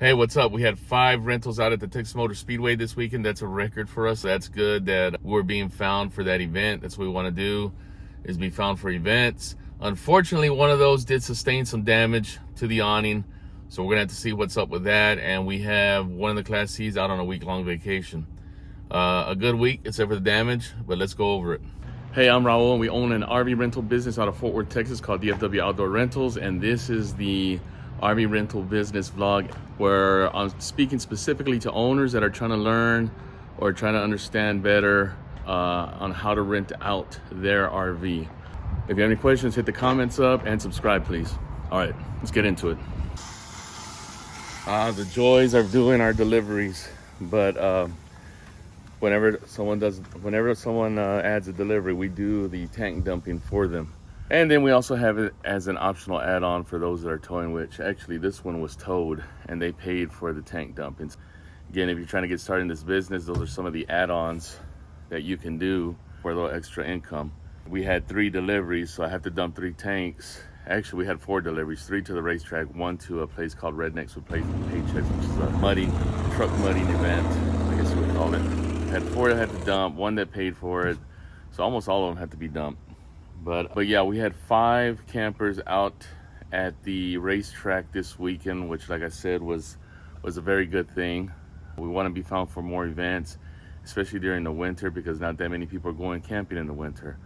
Hey, what's up? We had 5 rentals out at the Texas Motor Speedway this weekend. That's a record for us. That's good that we're being found for that event. That's what we want to do, is be found for events. Unfortunately, one of those did sustain some damage to the awning, so we're gonna have to see what's up with that. And we have one of the Class C's out on a week-long vacation. A good week, except for the damage, but let's go over it. Hey, I'm Raul, and we own an RV rental business out of Fort Worth, Texas called DFW Outdoor Rentals, and this is the RV rental business vlog where I'm speaking specifically to owners that are trying to learn or trying to understand better on how to rent out their RV. If you have any questions, hit the comments up and subscribe, please. All right, let's get into it. The joys of doing our deliveries, but whenever someone adds a delivery, we do the tank dumping for them. And then we also have it as an optional add-on for those that are towing, which actually this one was towed and they paid for the tank dumpings. Again, if you're trying to get started in this business, those are some of the add-ons that you can do for a little extra income. We had 3 deliveries, so I have to dump 3 tanks. Actually, we had 4 deliveries, 3 to the racetrack, 1 to a place called Rednecks with Paychecks, which is a truck mudding event, I guess you would call it. Had 4 that had to dump, 1 that paid for it, so almost all of them had to be dumped. But yeah, we had 5 campers out at the racetrack this weekend, which, like I said, was a very good thing. We want to be found for more events, especially during the winter, because not that many people are going camping in the winter.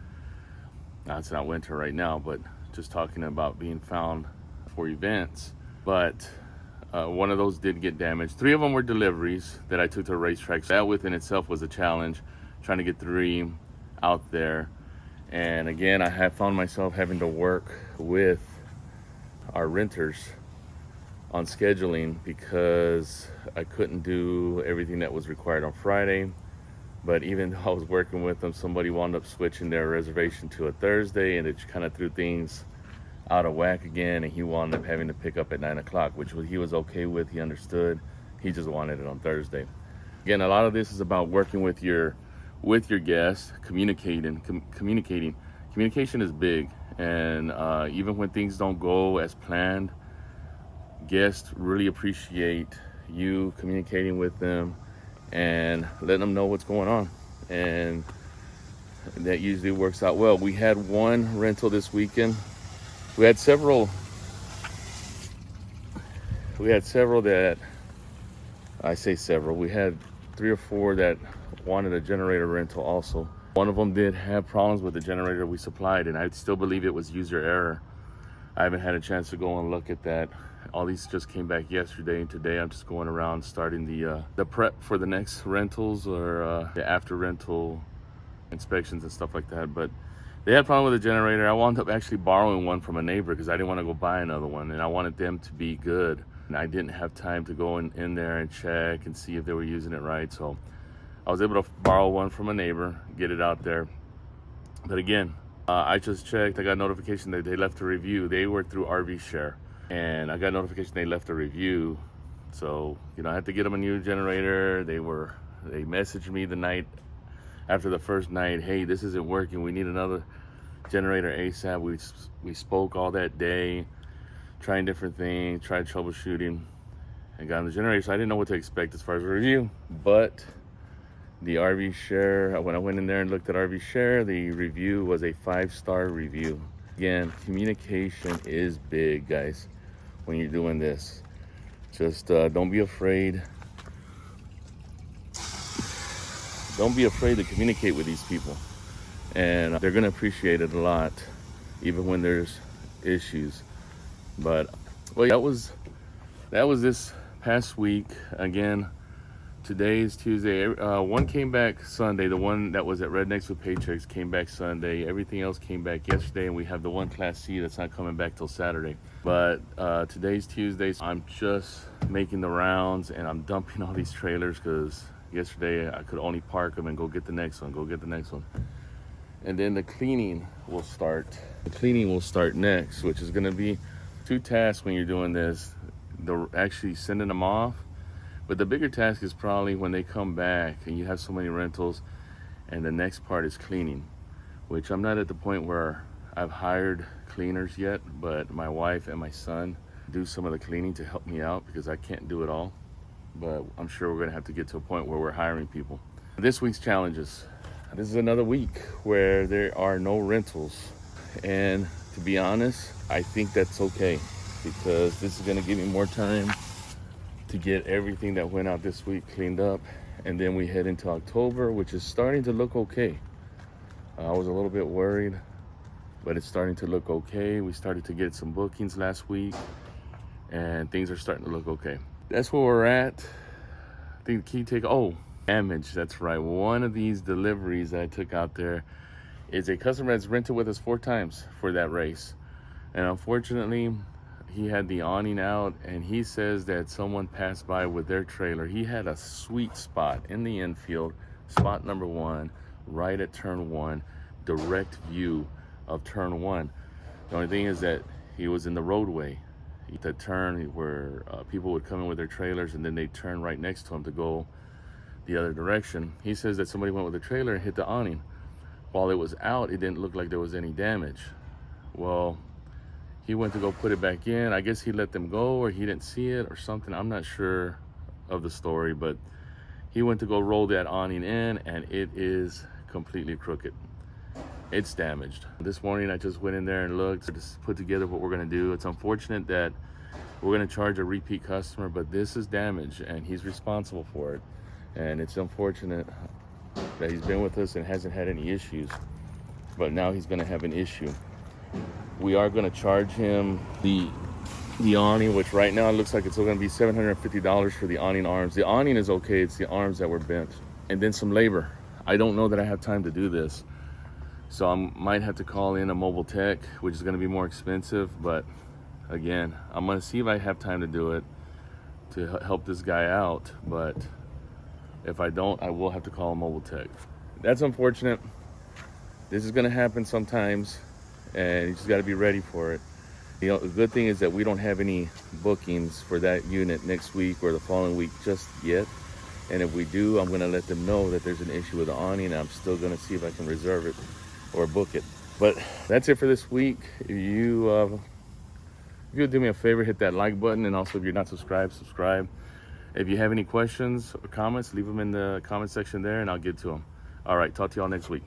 Now, it's not winter right now, but just talking about being found for events. But one of those did get damaged. 3 of them were deliveries that I took to the racetrack. So that within itself was a challenge, trying to get 3 out there. And again, I have found myself having to work with our renters on scheduling because I couldn't do everything that was required on Friday. But even though I was working with them, somebody wound up switching their reservation to a Thursday, and it kind of threw things out of whack again, and he wound up having to pick up at 9 o'clock, which he was okay with. He understood. He just wanted it on Thursday. Again, a lot of this is about working with your guests, communicating. Communication is big, and even when things don't go as planned, guests really appreciate you communicating with them and letting them know what's going on, and that usually works out well. We had 1 rental this weekend. We had several that, I say several, we had 3 or 4 that wanted a generator rental also. One of them did have problems with the generator we supplied, and I still believe it was user error. I haven't had a chance to go and look at that. All these just came back yesterday, and today I'm just going around starting the prep for the next rentals or the after rental inspections and stuff like that. But they had a problem with the generator. I wound up actually borrowing one from a neighbor because I didn't want to go buy another one, and I wanted them to be good. And I didn't have time to go in there and check and see if they were using it right. So I was able to borrow one from a neighbor, get it out there. But again, I just checked. I got notification that they left a review. They were through RV Share, and I got notification they left a review. So, I had to get them a new generator. They messaged me the night after the first night, hey, this isn't working. We need another generator ASAP. We spoke all that day, trying different things, tried troubleshooting, and got on the generator. So I didn't know what to expect as far as a review, but the RV Share, when I went in there and looked at RV Share, the review was a 5-star review. Again, communication is big, guys, when you're doing this. Just don't be afraid. Don't be afraid to communicate with these people. And they're gonna appreciate it a lot, even when there's issues. But, well, that was this past week. Again, today is Tuesday. One came back Sunday. The one that was at Rednecks with Paychecks came back Sunday. Everything else came back yesterday, and we have the one Class C that's not coming back till Saturday. But today's Tuesday. So I'm just making the rounds, and I'm dumping all these trailers because yesterday I could only park them and go get the next one. And then the cleaning will start. The cleaning will start next, which is going to be 2 tasks when you're doing this. They're actually sending them off. But the bigger task is probably when they come back and you have so many rentals, and the next part is cleaning, which I'm not at the point where I've hired cleaners yet, but my wife and my son do some of the cleaning to help me out because I can't do it all. But I'm sure we're gonna have to get to a point where we're hiring people. This week's challenges. This is another week where there are no rentals. And to be honest, I think that's okay because this is gonna give me more time to get everything that went out this week cleaned up. And then we head into October, which is starting to look okay. I was a little bit worried, but it's starting to look okay. We started to get some bookings last week and things are starting to look okay. That's where we're at. I think the key damage, that's right. One of these deliveries that I took out there is a customer that's rented with us 4 times for that race. And unfortunately, he had the awning out and he says that someone passed by with their trailer. He had a sweet spot in the infield, spot number 1, right at turn 1, direct view of turn 1. The only thing is that he was in the roadway. The turn where people would come in with their trailers and then they turn right next to him to go the other direction. He says that somebody went with a trailer and hit the awning. While it was out, it didn't look like there was any damage. Well, he went to go put it back in. I guess he let them go or he didn't see it or something. I'm not sure of the story, but he went to go roll that awning in and it is completely crooked. It's damaged. This morning I just went in there and looked to put together what we're gonna do. It's unfortunate that we're gonna charge a repeat customer, but this is damage and he's responsible for it. And it's unfortunate that he's been with us and hasn't had any issues, but now he's gonna have an issue. We are gonna charge him the awning, which right now it looks like it's gonna be $750 for the awning arms. The awning is okay, it's the arms that were bent. And then some labor. I don't know that I have time to do this. So I might have to call in a mobile tech, which is gonna be more expensive, but again, I'm gonna see if I have time to do it to help this guy out, but if I don't, I will have to call a mobile tech. That's unfortunate. This is gonna happen sometimes, and you just gotta be ready for it. You know, the good thing is that we don't have any bookings for that unit next week or the following week just yet. And if we do, I'm gonna let them know that there's an issue with the awning, and I'm still gonna see if I can reserve it or book it. But that's it for this week. If you'll do me a favor, hit that like button, and also if you're not subscribed, subscribe. If you have any questions or comments, leave them in the comment section there and I'll get to them. All right, talk to y'all next week.